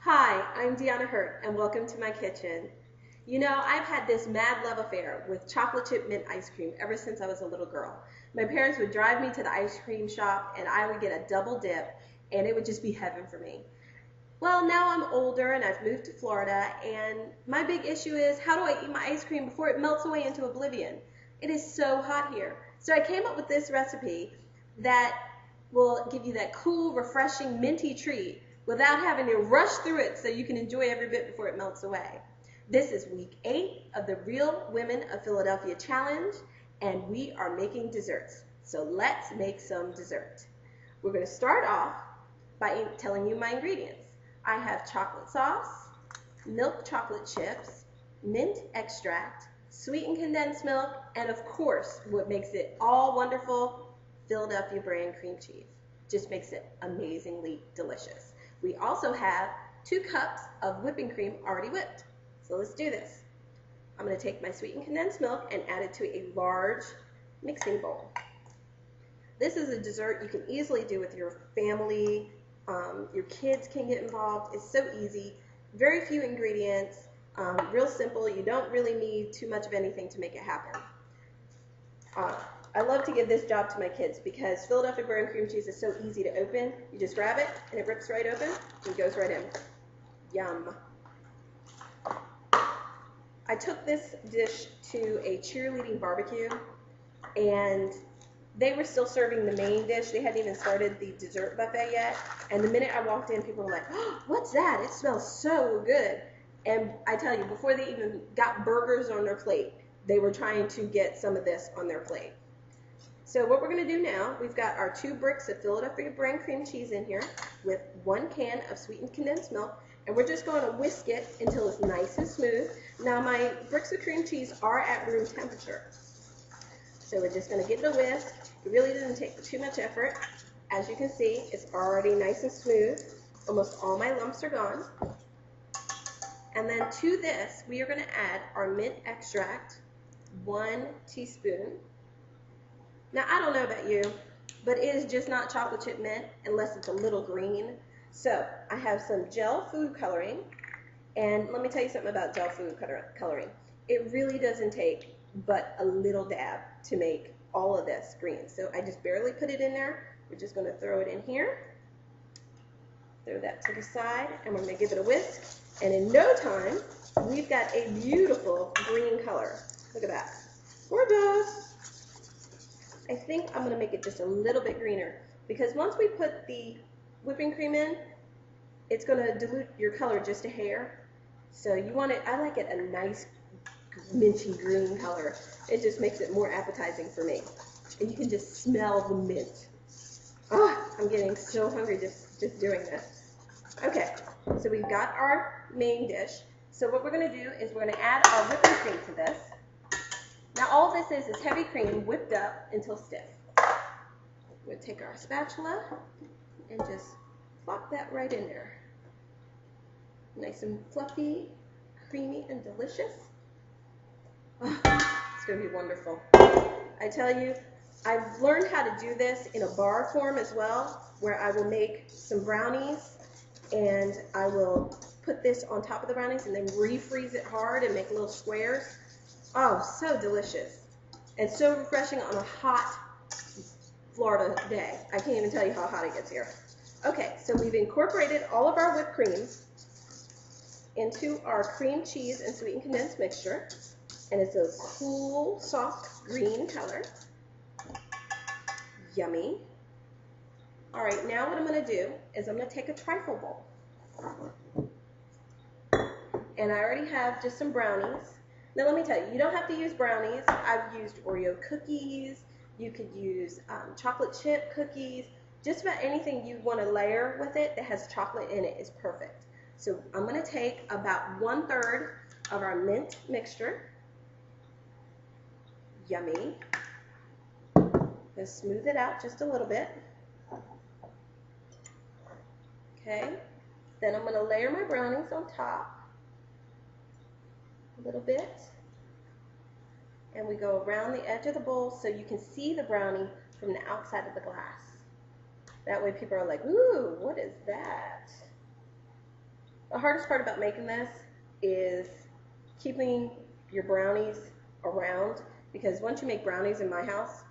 Hi, I'm Deanna Hurt, and welcome to my kitchen. You know, I've had this mad love affair with chocolate chip mint ice cream ever since I was a little girl. My parents would drive me to the ice cream shop, and I would get a double dip, and it would just be heaven for me. Well, now I'm older, and I've moved to Florida, and my big issue is how do I eat my ice cream before it melts away into oblivion? It is so hot here. So I came up with this recipe that will give you that cool, refreshing, minty treat without having to rush through it so you can enjoy every bit before it melts away. This is week 8 of the Real Women of Philadelphia Challenge, and we are making desserts. So let's make some dessert. We're going to start off by telling you my ingredients. I have chocolate sauce, milk chocolate chips, mint extract, sweetened condensed milk, and of course, what makes it all wonderful, Philadelphia brand cream cheese. Just makes it amazingly delicious. We also have 2 cups of whipping cream already whipped. So let's do this. I'm going to take my sweetened condensed milk and add it to a large mixing bowl. This is a dessert you can easily do with your family. Your kids can get involved. It's so easy. Very few ingredients. Real simple. You don't really need too much of anything to make it happen. I love to give this job to my kids because Philadelphia brand cream cheese is so easy to open. You just grab it and it rips right open and goes right in. Yum. I took this dish to a cheerleading barbecue and they were still serving the main dish. They hadn't even started the dessert buffet yet. And the minute I walked in, people were like, oh, what's that? It smells so good. And I tell you, before they even got burgers on their plate, they were trying to get some of this on their plate. So what we're going to do now, we've got our 2 bricks of Philadelphia brand cream cheese in here with 1 can of sweetened condensed milk. And we're just going to whisk it until it's nice and smooth. Now my bricks of cream cheese are at room temperature. So we're just going to give it a whisk. It really doesn't take too much effort. As you can see, it's already nice and smooth. Almost all my lumps are gone. And then to this, we are going to add our mint extract, 1 teaspoon. Now, I don't know about you, but it is just not chocolate chip mint unless it's a little green. So I have some gel food coloring. And let me tell you something about gel food coloring. It really doesn't take but a little dab to make all of this green. So I just barely put it in there. We're just going to throw it in here. Throw that to the side, and we're going to give it a whisk. And in no time, we've got a beautiful green color. Look at that. Gorgeous. I think I'm going to make it just a little bit greener because once we put the whipping cream in, it's going to dilute your color just a hair. So you want it, I like it a nice minty green color. It just makes it more appetizing for me. And you can just smell the mint. Oh, I'm getting so hungry just doing this. Okay, so we've got our main dish. So what we're going to do is we're going to add our whipping cream to this. Now all this is heavy cream whipped up until stiff. We'll take our spatula and just plop that right in there. Nice and fluffy, creamy, and delicious. Oh, it's going to be wonderful. I tell you, I've learned how to do this in a bar form as well, where I will make some brownies and I will put this on top of the brownies and then refreeze it hard and make little squares. Oh, so delicious. And so refreshing on a hot Florida day. I can't even tell you how hot it gets here. Okay, so we've incorporated all of our whipped creams into our cream cheese and sweetened condensed mixture. And it's a cool, soft green color. Yummy. All right, now what I'm going to do is I'm going to take a trifle bowl. And I already have just some brownies. Now let me tell you, you don't have to use brownies. I've used Oreo cookies. You could use chocolate chip cookies. Just about anything you want to layer with it that has chocolate in it is perfect. So I'm going to take about 1/3 of our mint mixture. Yummy. Just smooth it out just a little bit. Okay. Then I'm going to layer my brownies on top. A little bit. And we go around the edge of the bowl so you can see the brownie from the outside of the glass. That way people are like, ooh, what is that? The hardest part about making this is keeping your brownies around, because once you make brownies in my house,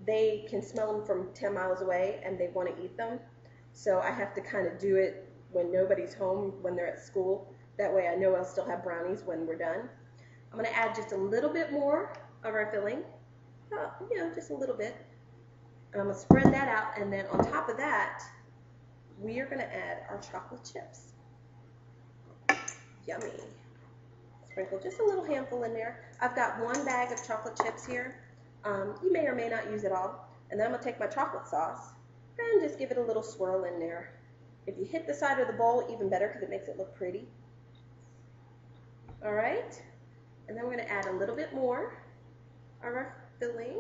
they can smell them from 10 miles away and they want to eat them. So I have to kind of do it when nobody's home, when they're at school. That way I know I'll still have brownies when we're done. I'm going to add just a little bit more of our filling, just a little bit. And I'm going to spread that out, and then on top of that, we are going to add our chocolate chips. Yummy. Sprinkle just a little handful in there. I've got 1 bag of chocolate chips here. You may or may not use it all. And then I'm going to take my chocolate sauce and just give it a little swirl in there. If you hit the side of the bowl, even better, because it makes it look pretty. All right. And then we're going to add a little bit more of our filling.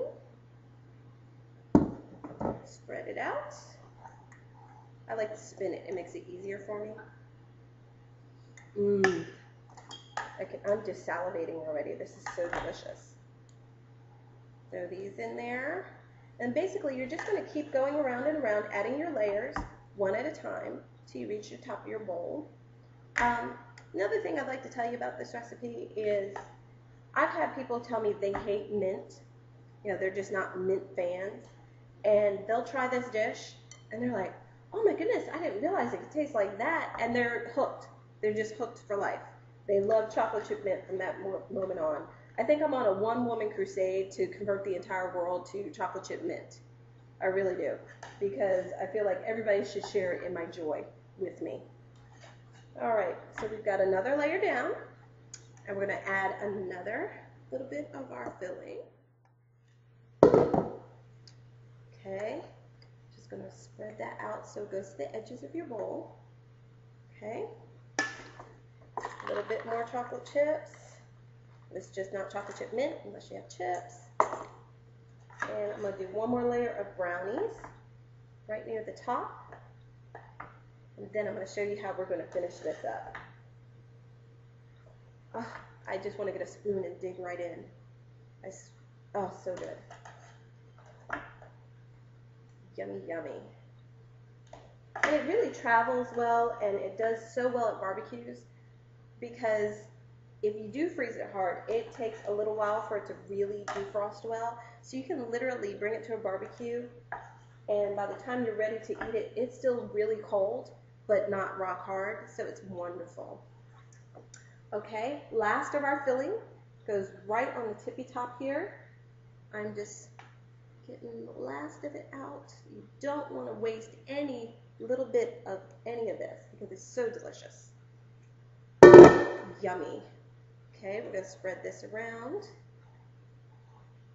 Spread it out. I like to spin it. It makes it easier for me. I'm just salivating already. This is so delicious. Throw these in there. And basically, you're just going to keep going around and around, adding your layers one at a time till you reach the top of your bowl. Another thing I'd like to tell you about this recipe is I've had people tell me they hate mint. They're just not mint fans. And they'll try this dish, and they're like, oh my goodness, I didn't realize it could taste like that. And they're hooked. They're just hooked for life. They love chocolate chip mint from that moment on. I think I'm on a one-woman crusade to convert the entire world to chocolate chip mint. I really do, because I feel like everybody should share in my joy with me. All right, so we've got another layer down, and we're going to add another little bit of our filling. Okay, just going to spread that out so it goes to the edges of your bowl. Okay, a little bit more chocolate chips. This is just not chocolate chip mint unless you have chips. And I'm going to do one more layer of brownies right near the top. And then I'm going to show you how we're going to finish this up. Oh, I just want to get a spoon and dig right in. Oh, so good. Yummy, yummy. And it really travels well, and it does so well at barbecues, because if you do freeze it hard, it takes a little while for it to really defrost well. So you can literally bring it to a barbecue, and by the time you're ready to eat it, it's still really cold, but not rock hard, so it's wonderful. Okay, last of our filling goes right on the tippy top here. I'm just getting the last of it out. You don't want to waste any little bit of any of this, because it's so delicious. Yummy. Okay, we're going to spread this around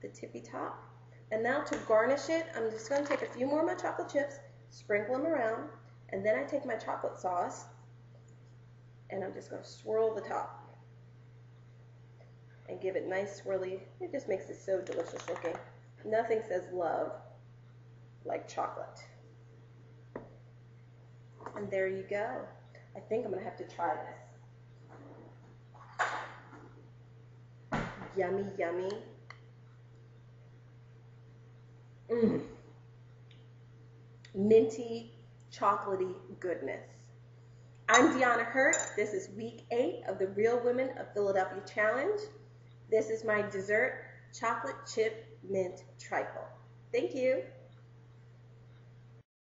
the tippy top. And now to garnish it, I'm just going to take a few more of my chocolate chips, sprinkle them around, and then I take my chocolate sauce, and I'm just going to swirl the top and give it nice swirly. It just makes it so delicious looking. Nothing says love like chocolate. And there you go. I think I'm going to have to try this. Yummy, yummy. Minty, chocolatey goodness. I'm Deanna Hurt. This is week 8 of the Real Women of Philadelphia Challenge. This is my dessert, chocolate chip mint trifle. Thank you.